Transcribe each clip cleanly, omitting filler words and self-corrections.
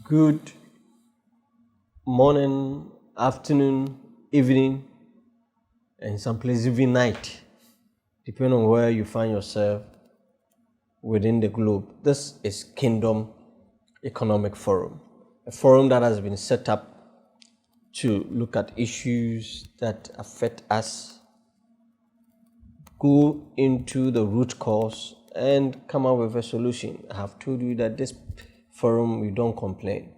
Good morning, afternoon, evening, and some places even night, depending on where you find yourself within the globe. This is Kingdom Economic Forum, a forum that has been set up to look at issues that affect us, go into the root cause, and come up with a solution. I have told you that this forum, we don't complain.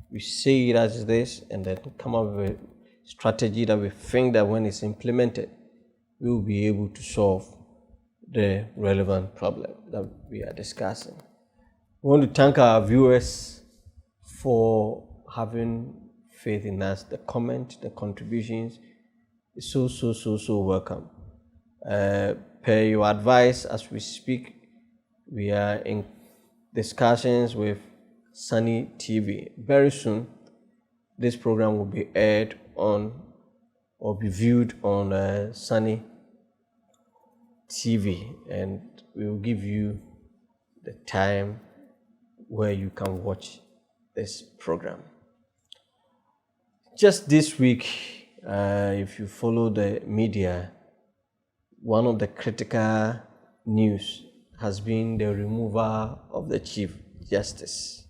We say it as this and then come up with a strategy that we think that when it's implemented, we will be able to solve the relevant problem that we are discussing. We want to thank our viewers for having faith in us. The comment, the contributions is so welcome. Per your advice, as we speak, we are in discussions with Sunny TV. Very soon, this program will be aired on or be viewed on Sunny TV, and we will give you the time where you can watch this program. Just this week, if you follow the media, one of the critical news has been the removal of the Chief Justice.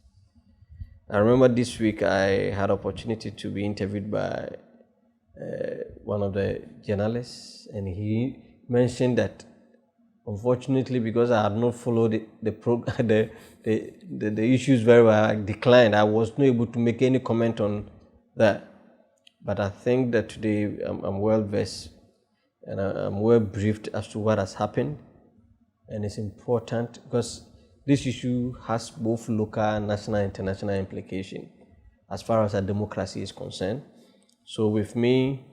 I remember this week I had opportunity to be interviewed by one of the journalists, and he mentioned that unfortunately, because I had not followed the issues very well, I declined. I was not able to make any comment on that. But I think that today I'm well versed and I'm well briefed as to what has happened, and it's important because this issue has both local, national, and international implication as far as our democracy is concerned. So with me,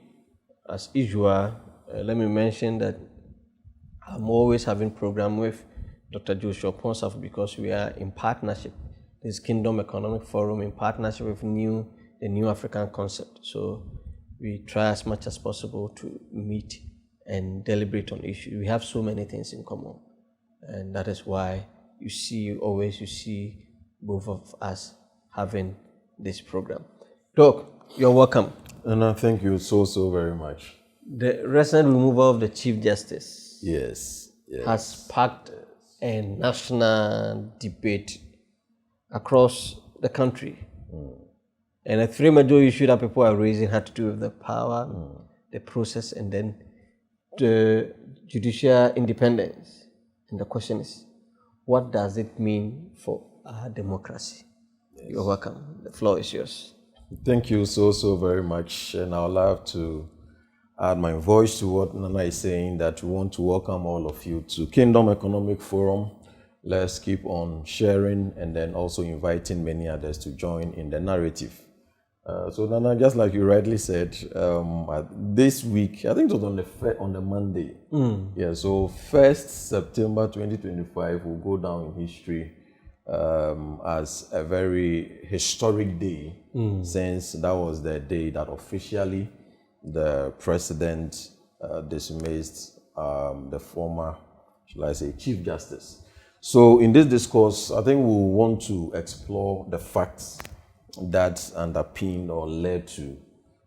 as usual, let me mention that I'm always having program with Dr. Joshua Ponsaf because we are in partnership. This Kingdom Economic Forum in partnership with the New African Concept. So we try as much as possible to meet and deliberate on issues. We have so many things in common, and that is why you see both of us having this program. Doc, you're welcome. And thank you so very much. The recent removal of the Chief Justice Yes. has sparked a national debate across the country. And the three major issues that people are raising had to do with the power, the process, and then the judicial independence. And the question is, what does it mean for our democracy? Yes. You're welcome. The floor is yours. Thank you so very much. And I'd love to add my voice to what Nana is saying, that we want to welcome all of you to Kingdom Economic Forum. Let's keep on sharing and then also inviting many others to join in the narrative. So Nana, just like you rightly said, this week, I think it was on the Monday. Yeah, so 1st September 2025 will go down in history as a very historic day, since that was the day that officially the president dismissed the former, shall I say, Chief Justice. So in this discourse, I think we want to explore the facts that underpinned or led to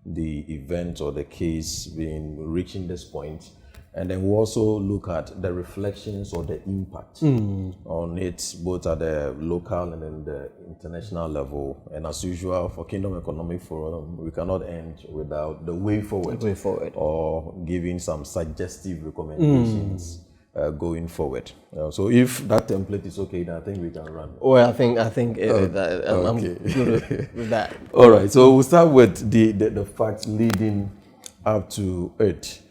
the event or the case reaching this point. And then we'll also look at the reflections or the impact on it, both at the local and then the international level. And as usual, for Kingdom Economic Forum, we cannot end without the way forward, or giving some suggestive recommendations going forward. So if that template is okay, then I think we can run. Well, I think I'm good with that. All right, so we'll start with the facts leading up to it.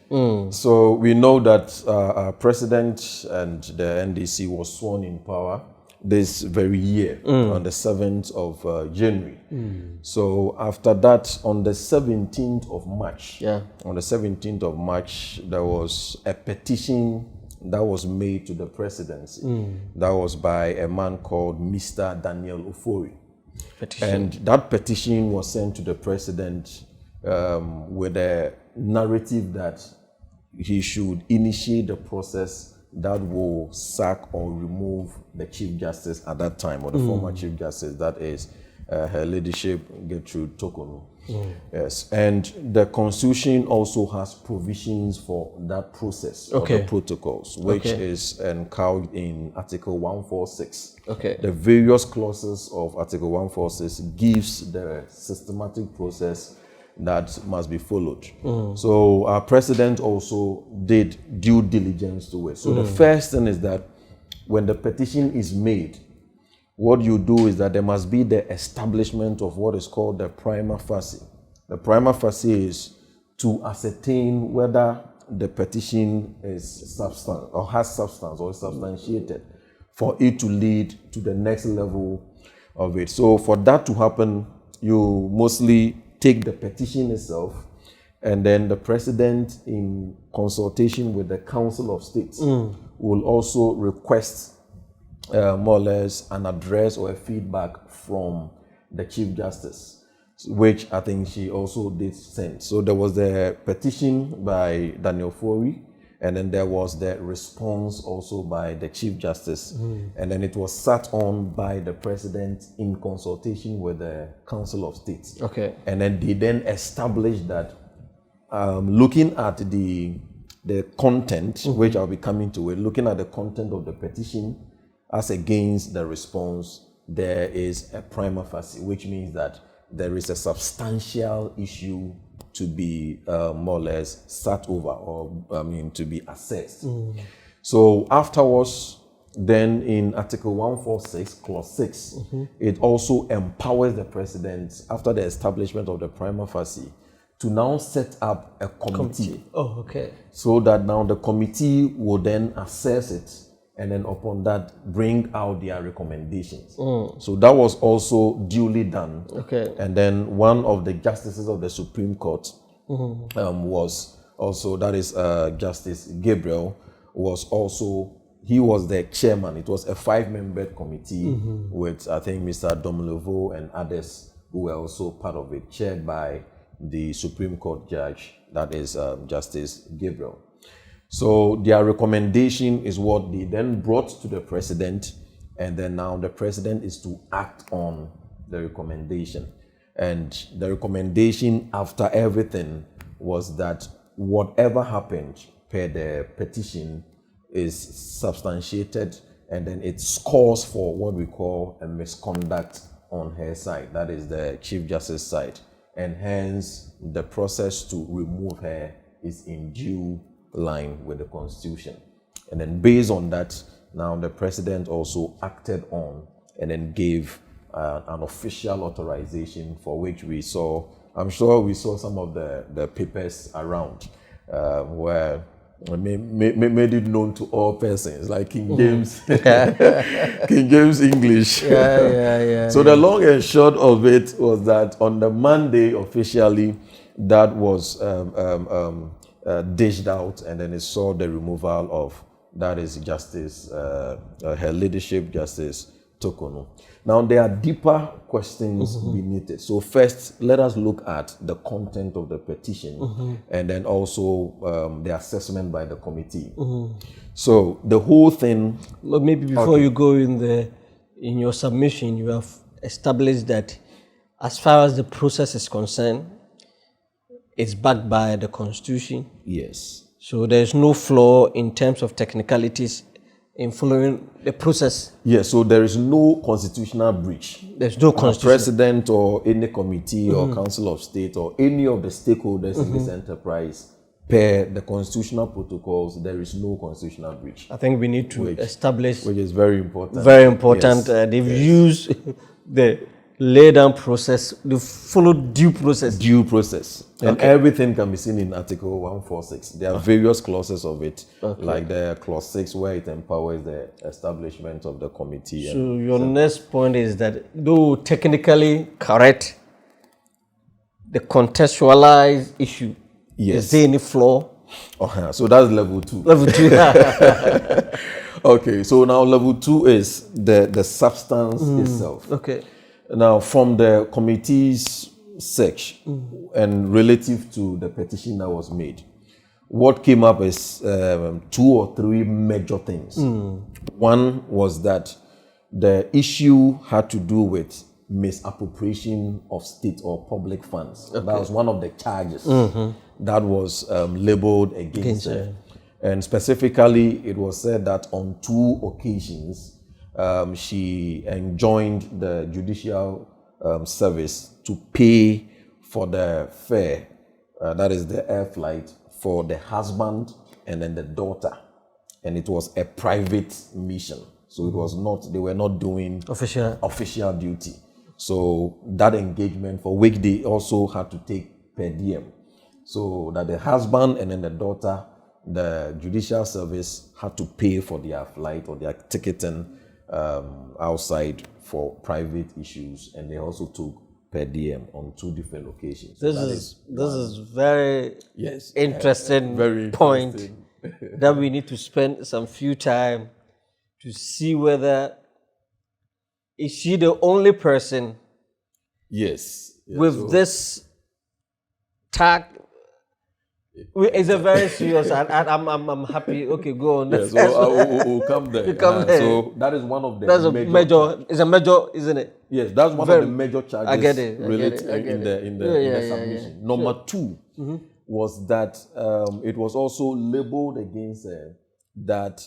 So we know that our president and the NDC was sworn in power this very year on the 7th of January. So after that, on the 17th of March, there was a petition that was made to the presidency. That was by a man called Mr. Daniel Ofori. And that petition was sent to the president with a narrative that he should initiate the process that will sack or remove the Chief Justice at that time, or the former Chief Justice, that is Her Ladyship Gertrude Torkornoo. Yes, and the Constitution also has provisions for that process of the protocols, which is encoded in Article 146. The various clauses of Article 146 gives the systematic process that must be followed. So our president also did due diligence to it. So the first thing is that when the petition is made, what you do is that there must be the establishment of what is called the prima facie. The prima facie is to ascertain whether the petition is substance or has substance or is substantiated for it to lead to the next level of it. So for that to happen, you mostly take the petition itself, and then the president, in consultation with the Council of States, will also request more or less an address or a feedback from the Chief Justice, which I think she also did send. So there was the petition by Daniel Fori, and then there was the response also by the Chief Justice, and then it was sat on by the president in consultation with the Council of States. And then they then established that, looking at the content, which I'll be coming to it, looking at the content of the petition as against the response, there is a prima facie, which means that there is a substantial issue to be more or less sat over, or to be assessed. So afterwards, then in Article 146, Clause 6, it also empowers the president, after the establishment of the prima facie, to now set up a committee. So that now the committee will then assess it, and then upon that bring out their recommendations. So that was also duly done. And then one of the justices of the Supreme Court was also, that is Justice Gabriel, was also, he was the chairman. It was a 5-member committee with, I think, Mr. Domelevo and others who were also part of it, chaired by the Supreme Court judge, that is Justice Gabriel. So their recommendation is what they then brought to the president, and then now the president is to act on the recommendation. And the recommendation after everything was that whatever happened per the petition is substantiated, and then it scores for what we call a misconduct on her side, that is the Chief Justice side, and hence the process to remove her is in due line with the Constitution. And then based on that, now the president also acted on and then gave an official authorization, for which we saw, I'm sure we saw some of the papers around where made it known to all persons, like King James, King James English. So the long and short of it was that on the Monday officially, that was dished out, and then it saw the removal of, that is Justice, Her Ladyship Justice Torkornoo. Now there are deeper questions beneath it. So first, let us look at the content of the petition, and then also the assessment by the committee. So the whole thing. But maybe before you go in your submission, you have established that as far as the process is concerned, it's backed by the Constitution. Yes. So there's no flaw in terms of technicalities in following the process. Yes, so there is no constitutional breach. There's no constitution. President or any committee or Council of State or any of the stakeholders in this enterprise, per the constitutional protocols, there is no constitutional breach. I think we need to establish... Which is very important. Very important. Yes. They've used the lay-down process, they followed due process. Due process. And everything can be seen in Article 146. There are various clauses of it, like the Clause 6, where it empowers the establishment of the committee. So your next point is that, though technically correct, the contextualized issue, is there any flaw? So that's level 2. Level 2. Okay, so now level 2 is the substance itself. Now, from the committee's search and relative to the petition that was made, what came up is 2 or 3 major things. One was that the issue had to do with misappropriation of state or public funds. That was one of the charges that was labeled against her. And specifically, it was said that on 2 occasions, she enjoined the judicial service to pay for the fare, that is the air flight, for the husband and then the daughter. And it was a private mission. So it was not, they were not doing official duty. So that engagement for which they also had to take per diem. So that the husband and then the daughter, the judicial service had to pay for their flight or their ticketing outside for private issues, and they also took per diem on 2 different locations. This is very interesting very point interesting. that we need to spend some few time to see whether is she the only person with this tag. It's a very serious, and I'm happy. Okay, go on. Yes, we'll come there. there. So that is one of the That's a major. It's a major, isn't it? Yes, that's one of the major charges I get it. related in the submission. Number 2 was that it was also labeled against her that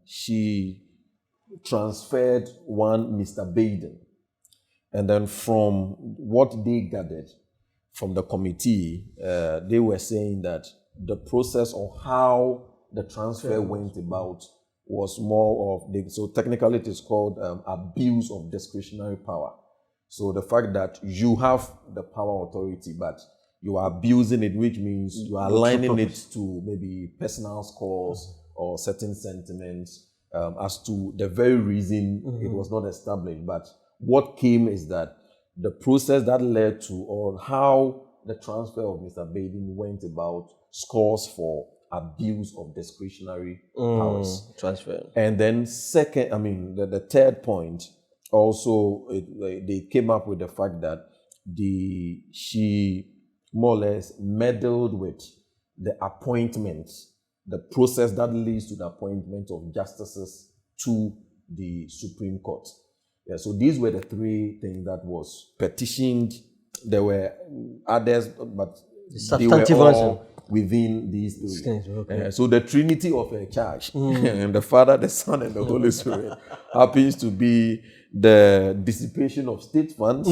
she transferred one Mr. Baden, and then from what they gathered from the committee, they were saying that the process of how the transfer went about was more of, so technically it is called abuse of discretionary power. So the fact that you have the power authority, but you are abusing it, which means you are aligning it to maybe personal scores or certain sentiments as to the very reason it was not established. But what came is that the process that led to, or how the transfer of Mr. Baden went about, scores for abuse of discretionary powers. Transfer. And then the third point, also, they came up with the fact that she more or less meddled with the appointments, the process that leads to the appointment of justices to the Supreme Court. Yeah, so these were the 3 things that was petitioned. There were others, but they were all within these 3. Okay. So the trinity of a charge, and the Father, the Son, and the Holy Spirit, happens to be the dissipation of state funds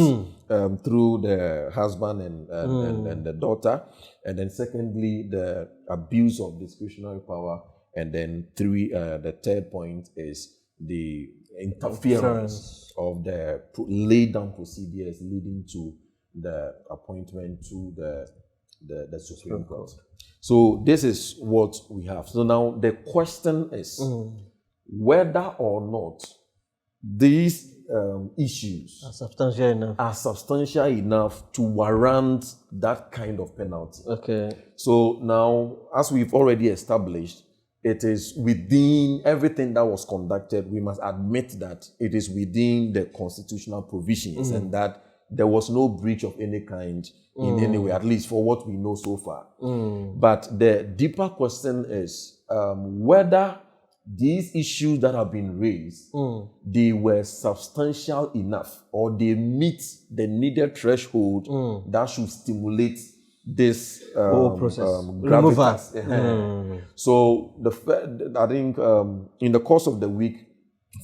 through the husband and the daughter, and then secondly, the abuse of discretionary power, and then the third point is the interference of the laid down procedures leading to the appointment to the Supreme Court. So this is what we have. So now the question is whether or not these issues are substantial enough to warrant that kind of penalty. Okay. So now, as we've already established, it is within everything that was conducted. We must admit that it is within the constitutional provisions and that there was no breach of any kind in any way, at least for what we know so far. But the deeper question is whether these issues that have been raised, they were substantial enough, or they meet the needed threshold that should stimulate this process. gravitas. So I think in the course of the week,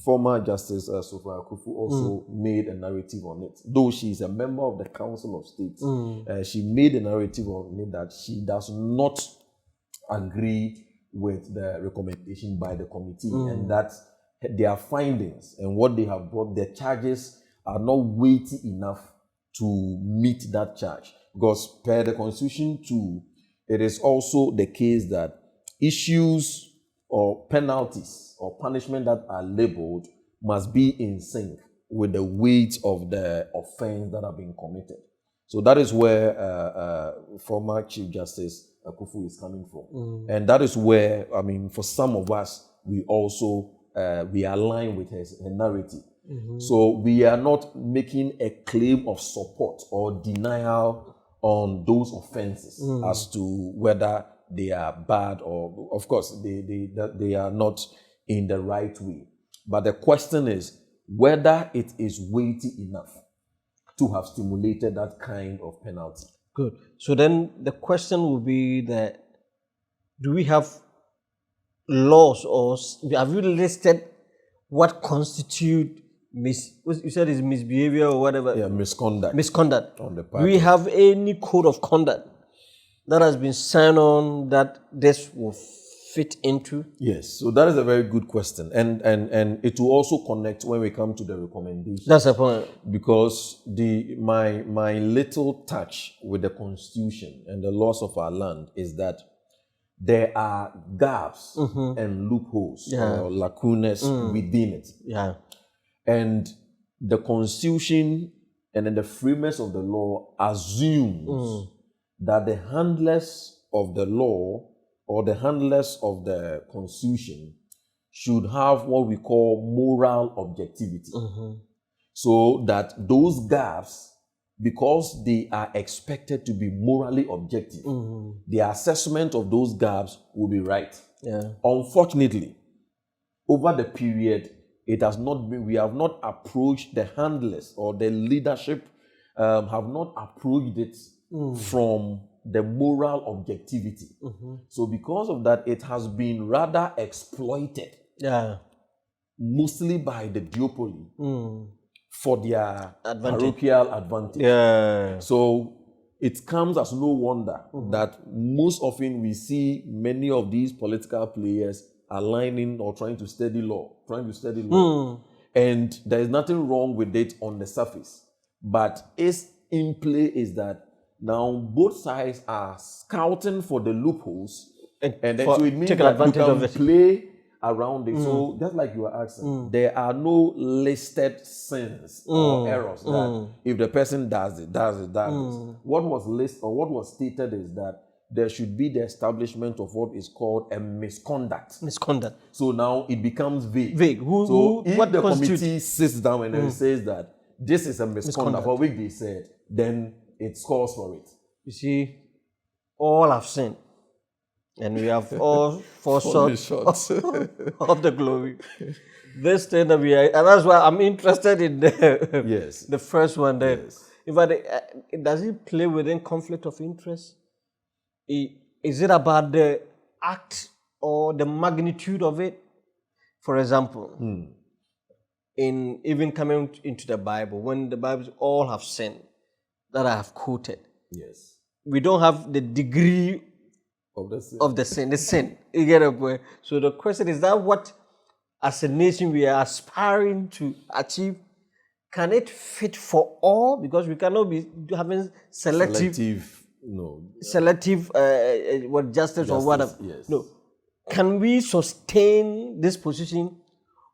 former Justice Sophia Akufu also made a narrative on it. Though she is a member of the Council of State, she made a narrative on it that she does not agree with the recommendation by the committee, and that their findings and what they have brought, their charges are not weighty enough to meet that charge. Because per the Constitution too, it is also the case that issues or penalties or punishment that are labeled must be in sync with the weight of the offense that have been committed. So that is where former Chief Justice Akufu is coming from. And that is where, for some of us, we also, we align with her narrative. So we are not making a claim of support or denial on those offenses as to whether they are bad or, of course, they are not in the right way. But the question is whether it is weighty enough to have stimulated that kind of penalty. Good. So then the question will be that, do we have laws, or have you listed what constitute you said is misbehavior or whatever? Yeah, misconduct. Misconduct. On the part Do we have any code of conduct that has been signed on that this will fit into? Yes, so that is a very good question, and it will also connect when we come to the recommendations. That's the point. Because my little touch with the Constitution and the laws of our land is that there are gaps and loopholes or lacunas within it. Yeah. And the Constitution and then the frameworks of the law assumes that the handlers of the law or the handlers of the Constitution should have what we call moral objectivity. So that those gaps, because they are expected to be morally objective, the assessment of those gaps will be right. Yeah. Unfortunately, over the period, it has not been, we have not approached the handlers or the leadership, have not approached it from the moral objectivity. So because of that, it has been rather exploited, mostly by the duopoly for their parochial advantage. Yeah. So it comes as no wonder that most often we see many of these political players aligning or trying to study law. And there is nothing wrong with it on the surface. But its in play is that now both sides are scouting for the loopholes, and then so it means that you can play around it. So just like you were asking, there are no listed sins or errors that if the person does it. What was listed or what was stated is that there should be the establishment of what is called a misconduct. Misconduct. So now it becomes vague. Vague. If the committee sits down and then says that this is a misconduct, for which they said, then it scores for it. You see, all have sinned, and we have all fallen short of the glory. This thing that we are, and that's why I'm interested in the first one there. Yes. In fact, does it play within conflict of interest? Is it about the act or the magnitude of it? For example, in even coming into the Bible, when the Bible says all have sinned, that I have quoted. Yes. We don't have the degree of the sin. You get it? So the question is that what, as a nation, we are aspiring to achieve? Can it fit for all? Because we cannot be having selective justice or whatever. Yes. No. Can we sustain this position?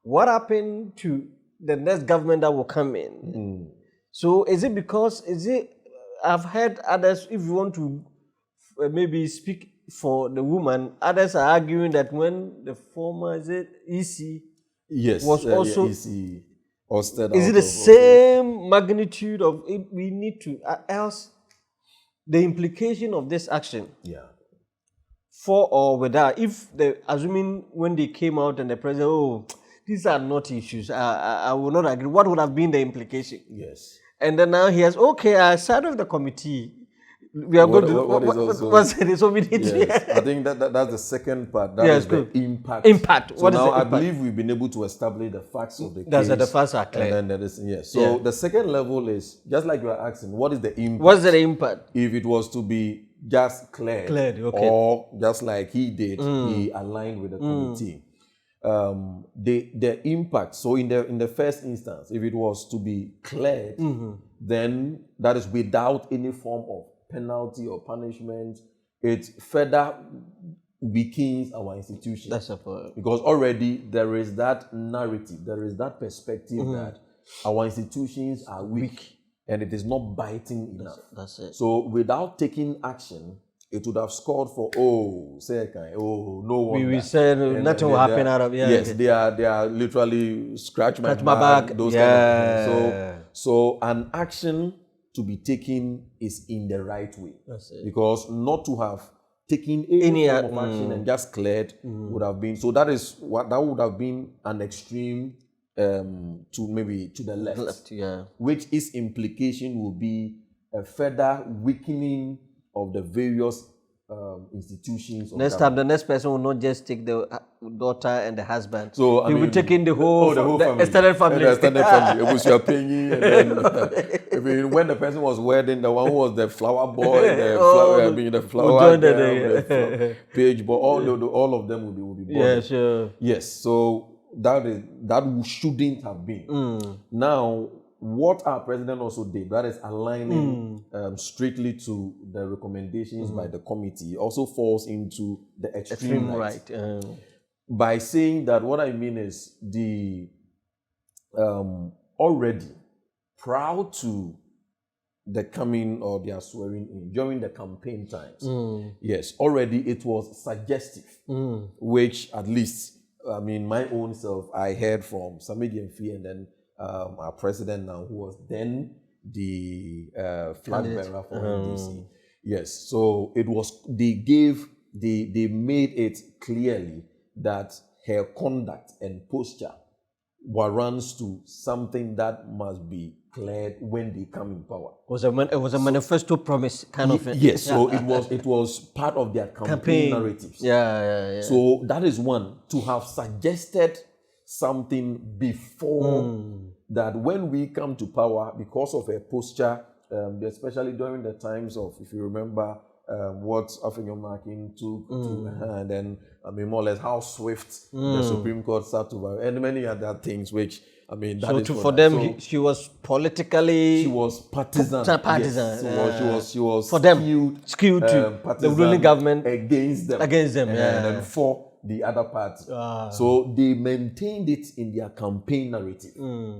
What happened to the next government that will come in? So is it I've heard others, if you want to maybe speak for the woman, others are arguing that when the former, EC was also, is it the same magnitude of it? We need to, else the implication of this action, for or without, assuming when they came out and the president, these are not issues, I will not agree, what would have been the implication? Yes. And then now he has, aside of the committee, we are going to, so we need to. I think that's the second part. That is the impact. Impact. So now I believe we've been able to establish the facts of the case. That's the facts are clear. And then there is, So the second level is, just like you are asking, what is the impact? What's the impact? If it was to be just cleared, or just like he did, he aligned with the committee. The impact. So in the first instance, if it was to be cleared, then that is without any form of penalty or punishment. It further weakens our institution. That's a point. Because already there is that narrative, there is that perspective that our institutions are weak and it is not biting enough. That's it. So without taking action, it would have scored for no one. We said nothing will happen out of they are literally scratch my back. Those kind of things. So an action to be taken is in the right way. That's it. Because not to have taken any form of action and just cleared would have been, so that would have been an extreme to maybe to the left, yeah. which its implication will be a further weakening of the various institutions. Of Next time, the next person will not just take the daughter and the husband. So he will take in the whole, family, extended family. The extended family. It was your penny, and then when the person was wedding, the one who was the flower boy, the flower girl, the page boy, all of them will be born. Yeah, sure. Yes, so that shouldn't have been. Now, what our president also did, that is aligning strictly to the recommendations by the committee, also falls into the extreme right. By saying that, what I mean is the already prior to the coming or their swearing in during the campaign times, yes, already it was suggestive, which at least, I mean, my own self, I heard from Samedi Mfi and then our president now, who was then the flag bearer for NDC. Yes, so it was, they made it clearly that her conduct and posture warrants to something that must be cleared when they come in power. It was a manifesto promise kind of thing. Yes, so it was part of their campaign narratives. Yeah. So that is one, to have suggested something before that when we come to power, because of her posture, especially during the times of, if you remember, what Afenyo Markin took to, and then, I mean, more or less how swift the Supreme Court sat over, and many other things, which, I mean, that is for them, she was politically... She was partisan. Partisan. Yes. She was for them, skewed to the ruling government. Against them. And then for the other party. So they maintained it in their campaign narrative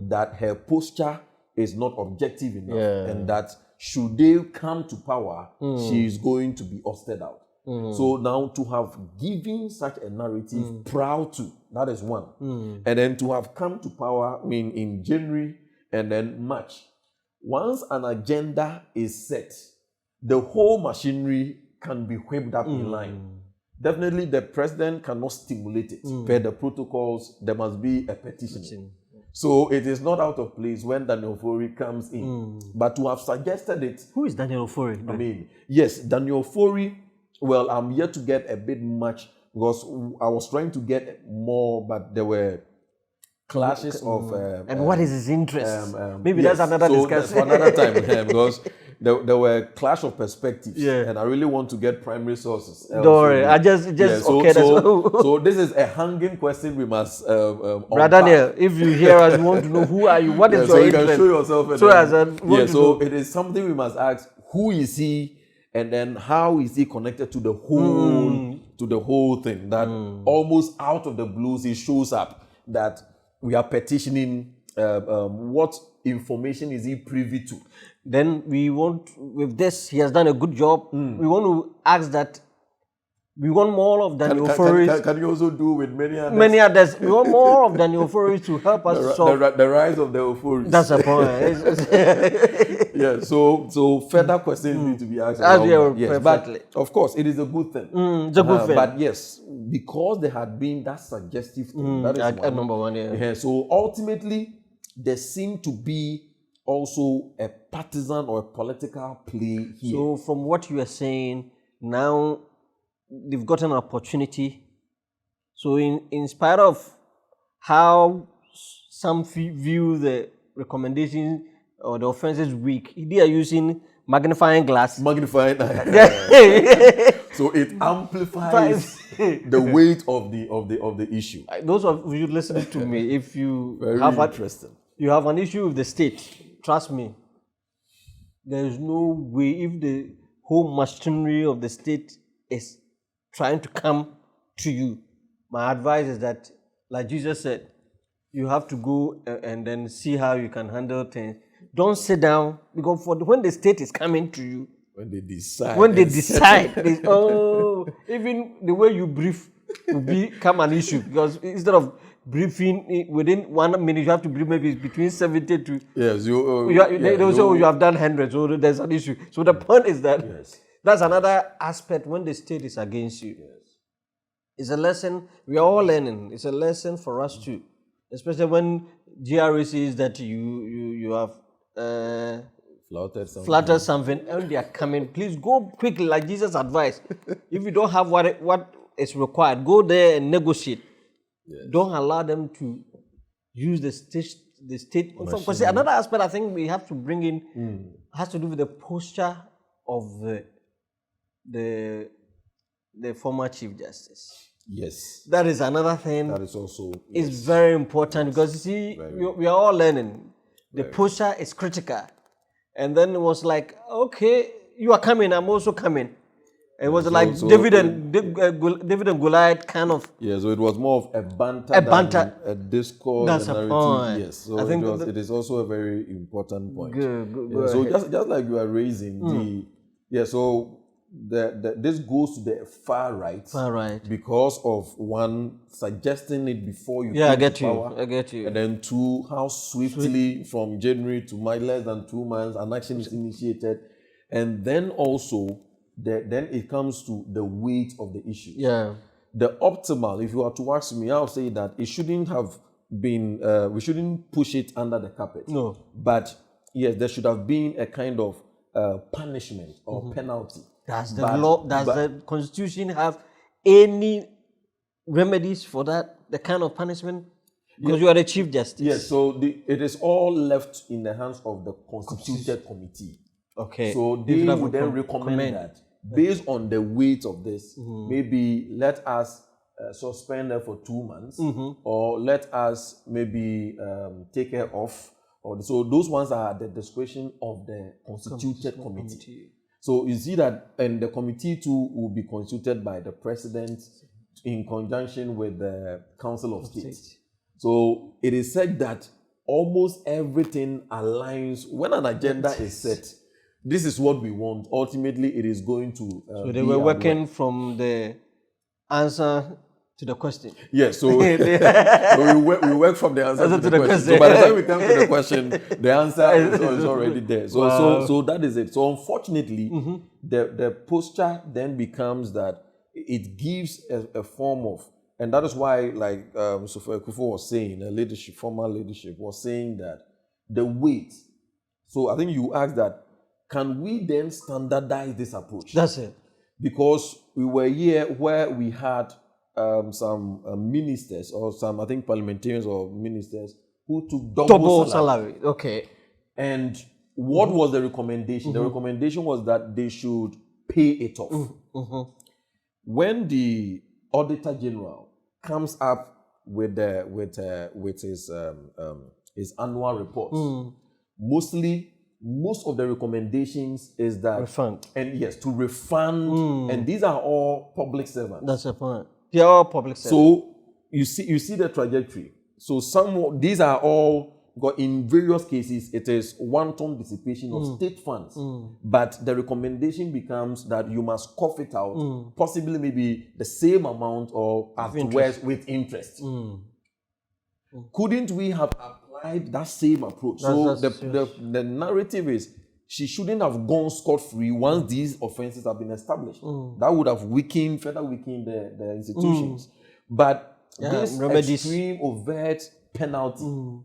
that her posture is not objective enough and that should they come to power, she is going to be ousted out. So now to have given such a narrative proud to, that is one. And then to have come to power, I mean, in January and then March. Once an agenda is set, the whole machinery can be whipped up in line. Definitely, the president cannot stimulate it. Per the protocols, there must be a petition. So it is not out of place when Daniel Ofori comes in. But to have suggested it... Who is Daniel Ofori? I mean, yes, Daniel Ofori, well, I'm yet to get a bit much because I was trying to get more, but there were clashes of... and what is his interest? Maybe that's another discussion. That's for another time, because there were clash of perspectives, and I really want to get primary sources. Don't worry, I just okay. So this is a hanging question we must. Brother Daniel, if you hear us, we want to know who are you? What is your interest? So you can show yourself. So it is something we must ask: who is he, and then how is he connected to the whole thing? That almost out of the blues, he shows up that we are petitioning. What information is he privy to? Then we want, with this, he has done a good job. We want to ask that, we want more of Daniel Ofori. Can you also do with many others? Many others. We want more of Daniel Ofori to help us solve. The rise of the Oforis. That's the point. Yeah, so further questions need to be asked. Yes, but of course, it is a good thing. It's a good thing. But yes, because there had been that suggestive thing, that is number one. So ultimately, there seemed to be also a partisan or a political play here. So from what you are saying, now they've got an opportunity. So in spite of how some view the recommendations or the offenses weak, they are using magnifying glass. So it amplifies the weight of the issue. Those of you listening to me, if you you have an issue with the state, trust me, there is no way, if the whole machinery of the state is trying to come to you, my advice is that, like Jesus said, you have to go and then see how you can handle things. Don't sit down, because when the state is coming to you, when they decide, even the way you brief will become an issue, because instead of briefing within 1 minute, you have to brief maybe between 70 to... Yes, you have done 100, so there's an issue. So the point is that that's another aspect when the state is against you. It's a lesson we are all learning. It's a lesson for us too, especially when GRCs that you have Flouted something. something, and they are coming. Please go quickly, like Jesus advised. If you don't have what is required, go there and negotiate. Yes. Don't allow them to use the state. Because another aspect I think we have to bring in has to do with the posture of the former Chief Justice. Yes. That is another thing. That is also is very important because you see, we are all learning. The posture is critical. And then it was like, okay, you are coming, I'm also coming. It was like David and Goliath kind of. Yeah, so it was more of a banter than a discourse. That's a narrative. point. Yes, so I think it is also a very important point. Good, so just like you are raising so this goes to the far right because of one suggesting it before you I get you. and then two, how swiftly from January to less than 2 months an action is initiated, and then also then it comes to the weight of the issue. The optimal, if you are to ask me, I'll say that it shouldn't have been we shouldn't push it under the carpet. No, but yes, there should have been a kind of punishment or penalty. Does the Constitution have any remedies for that, the kind of punishment? Because you are the Chief Justice. Yes, so it is all left in the hands of the Constituted Committee. Okay. So they would then recommend that based on the weight of this, maybe let us suspend her for 2 months, or let us maybe take her off. So those ones are at the discretion of the Constituted Committee. So you see that, and the committee too will be consulted by the president in conjunction with the Council of State. So it is said that almost everything aligns when an agenda is set. This is what we want. Ultimately, it is going to. So they were working from the answer to the question. Yes, so, so we work from the answer to the question. So by the time we come to the question, the answer is already there. So so that is it. So unfortunately, the posture then becomes that it gives a form of, and that is why, like Sophia Kufu was saying, former leadership was saying that the weight. So I think you asked that, can we then standardize this approach? That's it. Because we were here where we had some ministers or some, I think, parliamentarians or ministers who took double salary. Okay. And what was the recommendation? The recommendation was that they should pay it off. When the Auditor General comes up with his annual report, most of the recommendations is that refund. And yes, to refund, and these are all public servants. That's the point. They are all public servants. So you see the trajectory. So these are all, because in various cases it is wanton dissipation of state funds, but the recommendation becomes that you must cough it out, possibly maybe the same amount or afterwards with interest. Couldn't we have applied that same approach? The narrative is she shouldn't have gone scot-free once these offenses have been established. That would have further weakened the institutions. But this extreme overt penalty,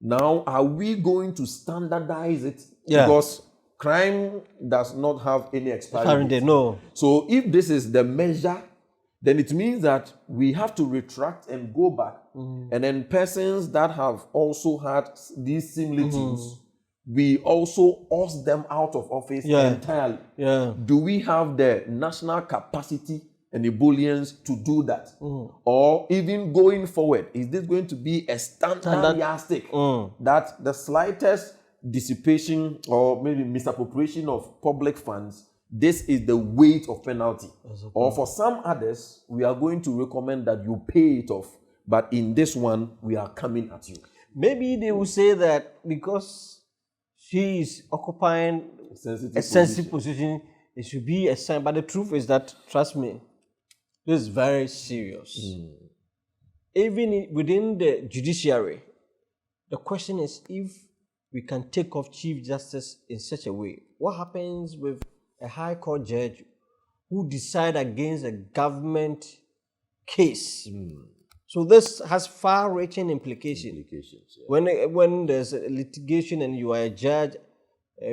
now are we going to standardize it? Because crime does not have any expiry date. No. So if this is the measure, then it means that we have to retract and go back. And then persons that have also had these similitudes, we also oust them out of office entirely. Do we have the national capacity and ebullience to do that? Or even going forward, is this going to be a standard yardstick that the slightest dissipation or maybe misappropriation of public funds, this is the weight of penalty? Or for some others, we are going to recommend that you pay it off, but in this one, we are coming at you. Maybe they will say that because she is occupying a sensitive position, it should be a sign. But the truth is that, trust me, this is very serious. Even within the judiciary, the question is if we can take off Chief Justice in such a way. What happens with a High Court judge who decide against a government case? So this has far-reaching implications. Implications. Yeah. When there's a litigation and you are a judge,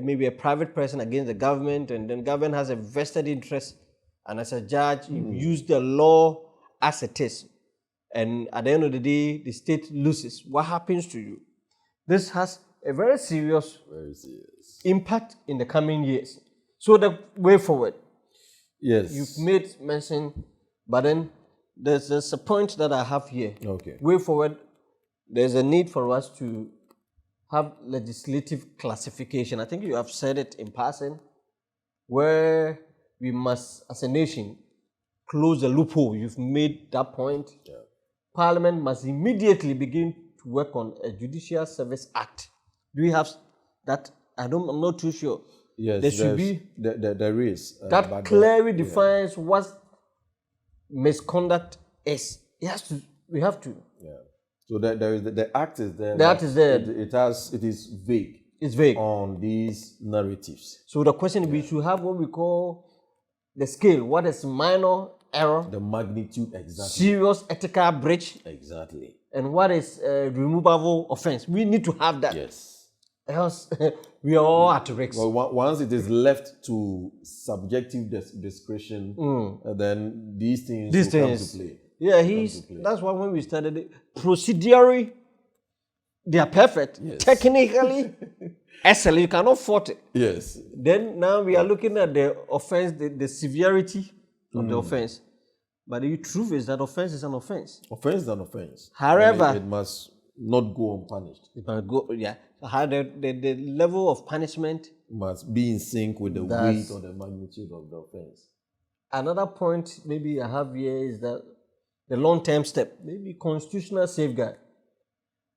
maybe a private person against the government, and then government has a vested interest, and as a judge, you use the law as it is, and at the end of the day, the state loses. What happens to you? This has a very serious impact in the coming years. So the way forward, Yes. you've made mention, but then there's a point that I have here. Okay. Way forward, there's a need for us to have legislative classification. I think you have said it in passing, where we must, as a nation, close the loophole. You've made that point. Yeah. Parliament must immediately begin to work on a Judicial Service Act. Do we have that? I'm not too sure. Yes, there should be. There is. That clearly defines what misconduct is. We have to. Yeah. So there is the act is there. The act is there. It is vague. It's vague on these narratives. So the question we should have what we call the scale. What is minor error? The magnitude, exactly. Serious ethical breach. Exactly. And what is removable offense? We need to have that. Yes. Else we are all at risk. Well, once it is left to subjective discretion, then these things come to play. Yeah, that's why when we started it, procedurally, they are perfect. Yes. Technically, excellent. You cannot fault it. Yes. Then now we are looking at the offense, the severity of the offense. But the truth is that offense is an offense. Offense is an offense. However, it must not go unpunished. It must go, yeah. The level of punishment must be in sync with the weight or the magnitude of the offense. Another point maybe I have here is that the long-term step, maybe constitutional safeguard.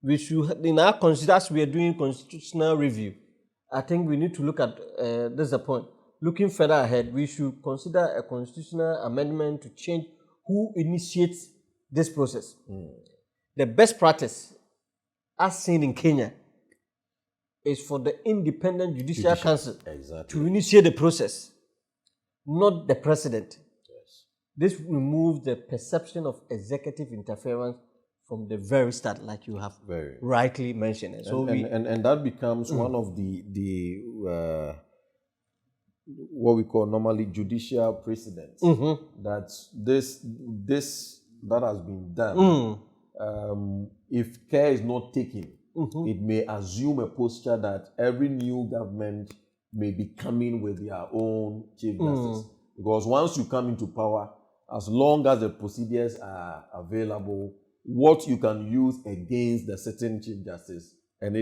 We should, in our as we are doing constitutional review, I think we need to look at, this is the point, looking further ahead, we should consider a constitutional amendment to change who initiates this process. The best practice, as seen in Kenya, is for the Independent Judicial Council to initiate the process, not the president. Yes. This removes the perception of executive interference from the very start, like you have rightly mentioned. And that becomes one of the what we call normally judicial precedents. That this that has been done. If care is not taken, it may assume a posture that every new government may be coming with their own chief justice. Because once you come into power, as long as the procedures are available, what you can use against the certain chief justice, and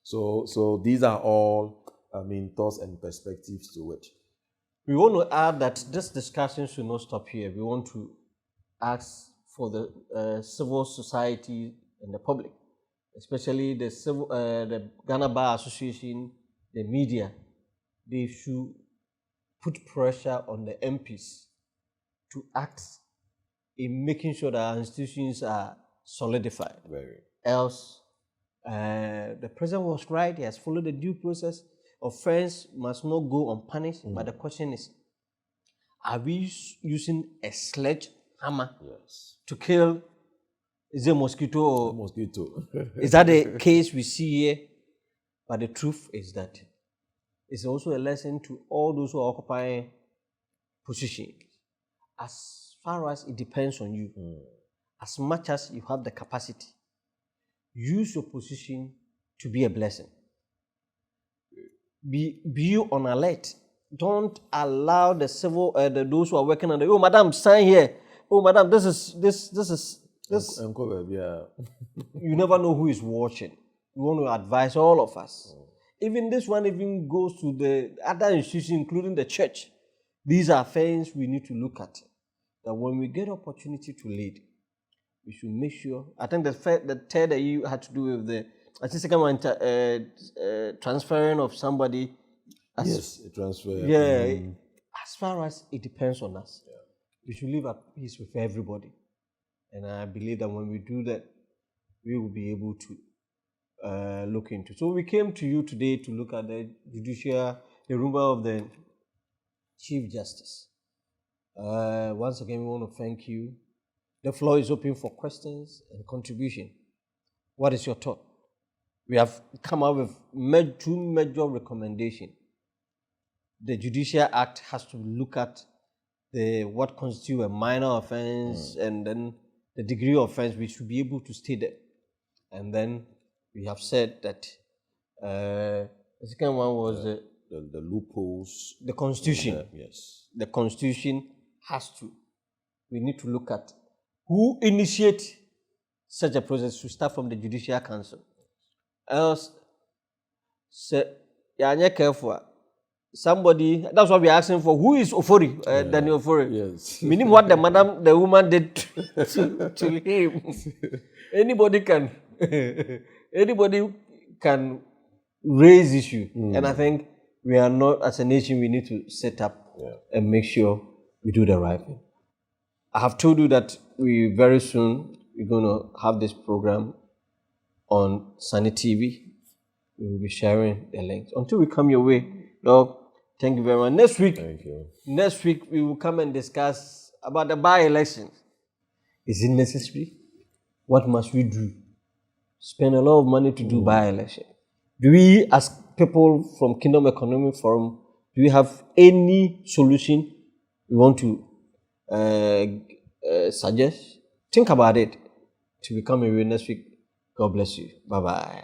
so these are all, thoughts and perspectives to it. We want to add that this discussion should not stop here. We want to ask for the civil society and the public, especially the Ghana Bar Association, the media. They should put pressure on the MPs to act in making sure that our institutions are solidified. Else, the president was right. He has followed the due process. Offense must not go unpunished. But the question is, are we using a sledgehammer to kill? Is it a mosquito? Mosquito. Is that the case we see here? But the truth is that it's also a lesson to all those who are occupying positions. As far as it depends on you, as much as you have the capacity, use your position to be a blessing. Be you on alert. Don't allow the civil, those who are working on the, oh, madam, sign here. Oh, madam, this is. You never know who is watching. We want to advise all of us. Even this one even goes to the other institutions, including the church. These are things we need to look at. That when we get opportunity to lead, we should make sure. I think the third that you had to do with I think the second one, transferring of somebody. Transfer. Yeah, as far as it depends on us, we should live at peace with everybody. And I believe that when we do that, we will be able to look into. So we came to you today to look at the removal of the Chief Justice. Once again, we want to thank you The floor is open for questions and contribution. What is your thought? We have come up with two major recommendations. The Judicial Act has to look at what constitutes a minor offense and then the degree of offense. We should be able to state that. And then we have said that the second one was the loopholes. The Constitution. Yes. The Constitution has to. We need to look at who initiates such a process. To start from the Judicial Council. Else, you're careful. Somebody, that's what we're asking for. Who is Ofori? Daniel Ofori. Yes. Meaning what the woman did to him. Anybody can raise issue. And I think we are not, as a nation, we need to set up and make sure we do the right thing. I have told you that very soon we're going to have this program on Sunny TV. We will be sharing the links. Until we come your way, Doc, thank you very much. Next week, we will come and discuss about the by-election. Is it necessary? What must we do? Spend a lot of money to do by-election. Do we, as people from Kingdom Economic Forum, do we have any solution we want to suggest? Think about it. Till we come away next week. God bless you. Bye-bye.